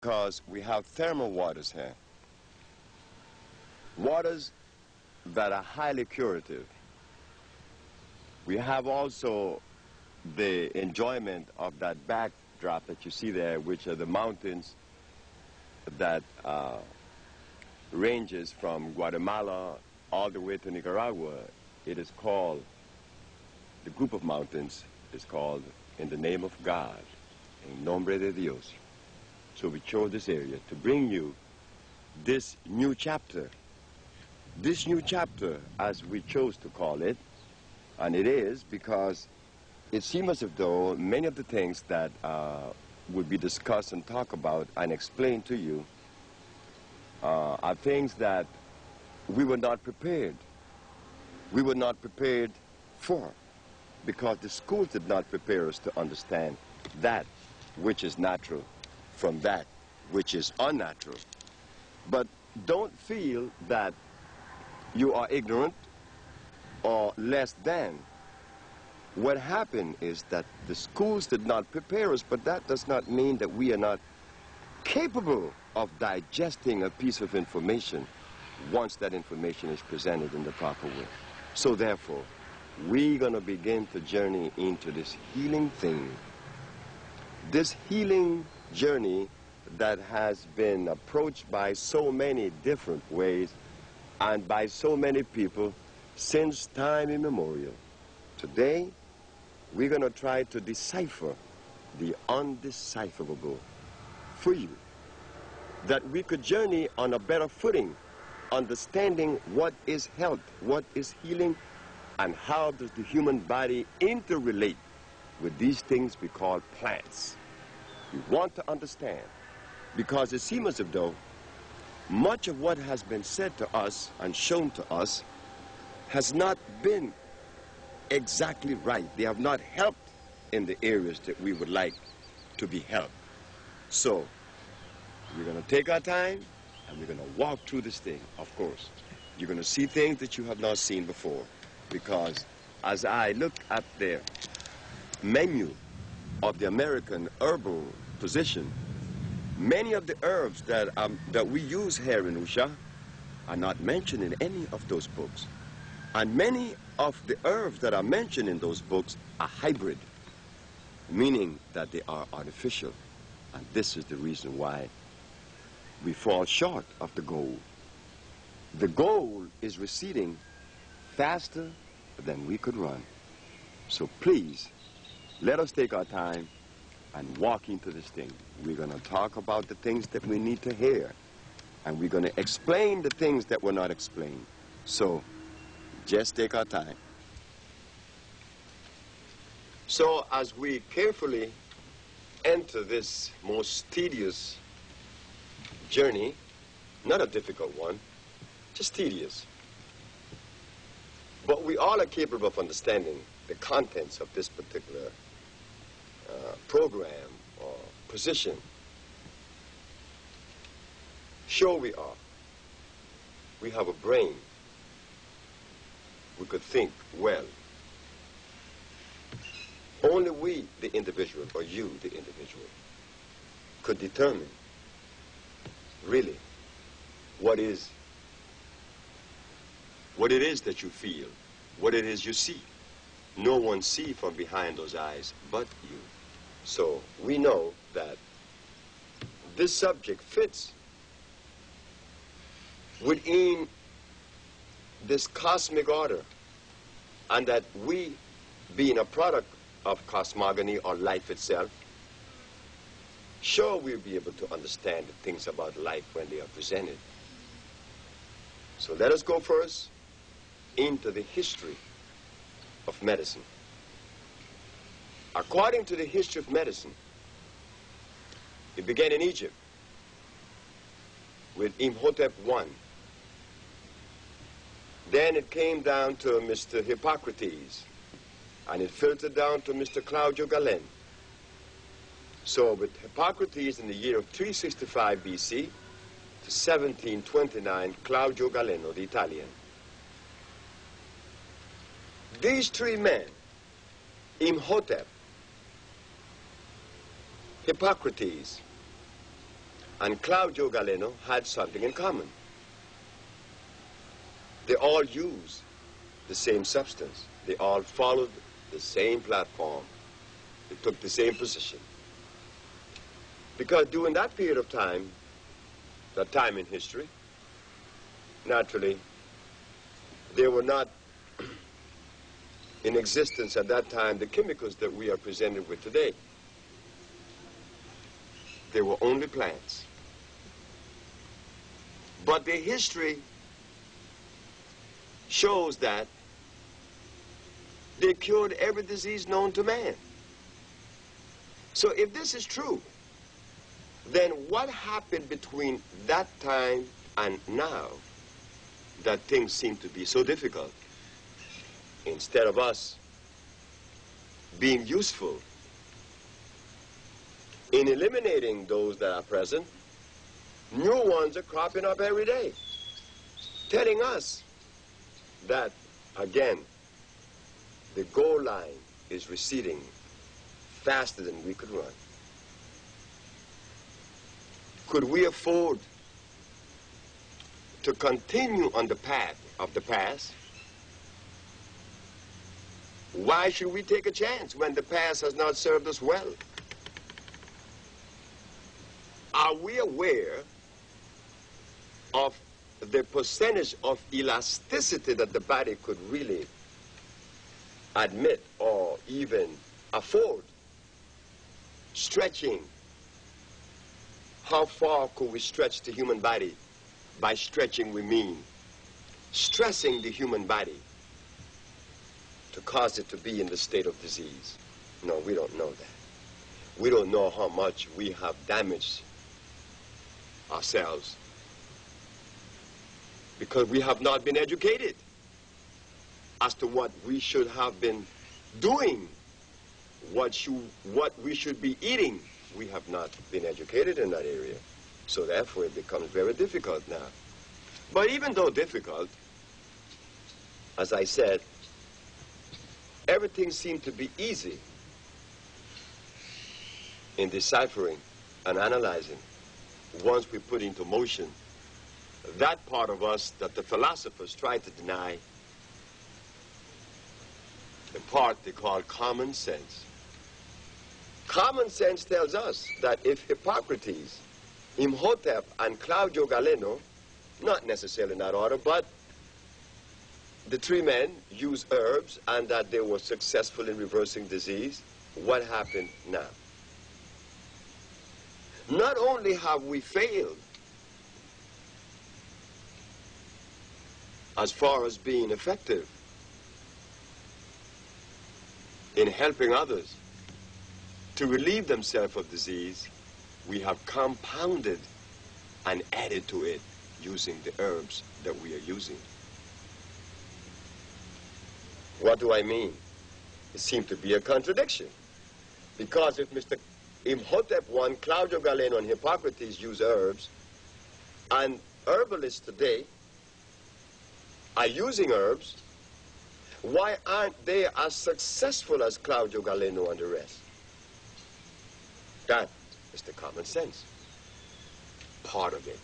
because we have thermal waters here. Waters that are highly curative. We have also the enjoyment of that backdrop that you see there, which are the mountains that ranges from Guatemala all the way to Nicaragua. It is called, the group of mountains is called In the Name of God, En Nombre de Dios. So we chose this area to bring you this new chapter. This new chapter, as we chose to call it, and it is because it seems as though many of the things that would be discussed and talked about and explained to you are things that we were not prepared. We were not prepared for, because the schools did not prepare us to understand that which is natural from that which is unnatural. But don't feel that you are ignorant or less than. What happened is that the schools did not prepare us, but that does not mean that we are not capable of digesting a piece of information once that information is presented in the proper way. So therefore, we're going to begin to journey into this healing thing. This healing journey that has been approached by so many different ways and by so many people since time immemorial. Today, we're going to try to decipher the undecipherable for you, that we could journey on a better footing, understanding what is health, what is healing, and how does the human body interrelate with these things we call plants. We want to understand, because it seems as though much of what has been said to us and shown to us has not been exactly right. They have not helped in the areas that we would like to be helped. So we're going to take our time and we're going to walk through this thing. Of course, you're going to see things that you have not seen before, because as I look at the menu of the American herbal position, many of the herbs that we use here in Usha are not mentioned in any of those books. And many of the herbs that are mentioned in those books are hybrid, meaning that they are artificial. And this is the reason why we fall short of the goal. The goal is receding faster than we could run. So please, let us take our time and walk into this thing. We're going to talk about the things that we need to hear, and we're going to explain the things that were not explained. So just take our time. So as we carefully enter this most tedious journey, not a difficult one, just tedious, but we all are capable of understanding the contents of this particular program or position. Sure we are. We have a brain. We could think well. Only we, the individual, or you, the individual, could determine really what it is that you feel, what it is you see. No one sees from behind those eyes but you. So we know that this subject fits within this cosmic order, and that we, being a product of cosmogony or life itself, sure we'll be able to understand the things about life when they are presented. So let us go first into the history of medicine. According to the history of medicine, it began in Egypt with Imhotep I. Then it came down to Mr. Hippocrates, and it filtered down to Mr. Claudio Galen. So with Hippocrates in the year of 365 BC to 1729, Claudio Galeno, the Italian. These three men, Imhotep, Hippocrates, and Claudio Galeno had something in common. They all used the same substance. They all followed the same platform. They took the same position. Because during that period of time, that time in history, naturally, there were not in existence at that time the chemicals that we are presented with today. They were only plants. But the history shows that they cured every disease known to man. So if this is true, then what happened between that time and now that things seem to be so difficult? Instead of us being useful in eliminating those that are present, new ones are cropping up every day, telling us that, again, the goal line is receding faster than we could run. Could we afford to continue on the path of the past? Why should we take a chance when the past has not served us well? Are we aware of the percentage of elasticity that the body could really admit or even afford? Stretching. How far could we stretch the human body? By stretching, we mean stressing the human body to cause it to be in the state of disease. No, we don't know that. We don't know how much we have damaged ourselves because we have not been educated as to what we should have been doing, what we should be eating. We have not been educated in that area. So therefore it becomes very difficult now. But even though difficult, as I said, everything seemed to be easy in deciphering and analyzing once we put into motion that part of us that the philosophers try to deny, the part they call common sense. Common sense tells us that if Hippocrates, Imhotep, and Claudio Galeno, not necessarily in that order, but the three men used herbs and that they were successful in reversing disease, what happened now? Not only have we failed as far as being effective in helping others to relieve themselves of disease, we have compounded and added to it using the herbs that we are using. What do I mean? It seems to be a contradiction. Because if Mr. Imhotep I, Claudio Galeno, and Hippocrates use herbs, and herbalists today are using herbs, why aren't they as successful as Claudio Galeno and the rest? That is the common sense part of it.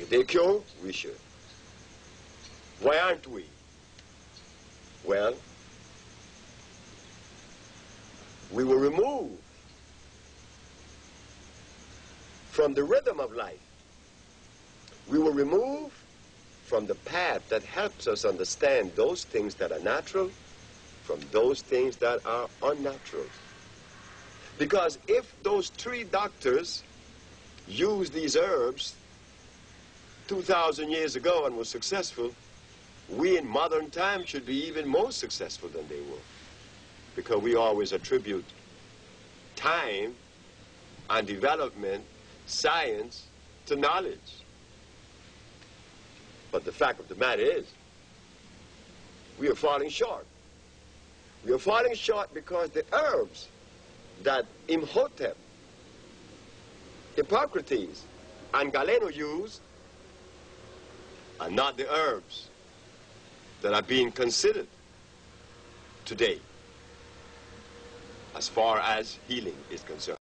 If they cure, we should. Why aren't we? Well, we were removed from the rhythm of life. We were removed from the path that helps us understand those things that are natural from those things that are unnatural. Because if those three doctors used these herbs 2,000 years ago and were successful, we in modern times should be even more successful than they were. Because we always attribute time and development, science, to knowledge. But the fact of the matter is, we are falling short. We are falling short because the herbs that Imhotep, Hippocrates, and Galeno used are not the herbs that are being considered today. as far as healing is concerned.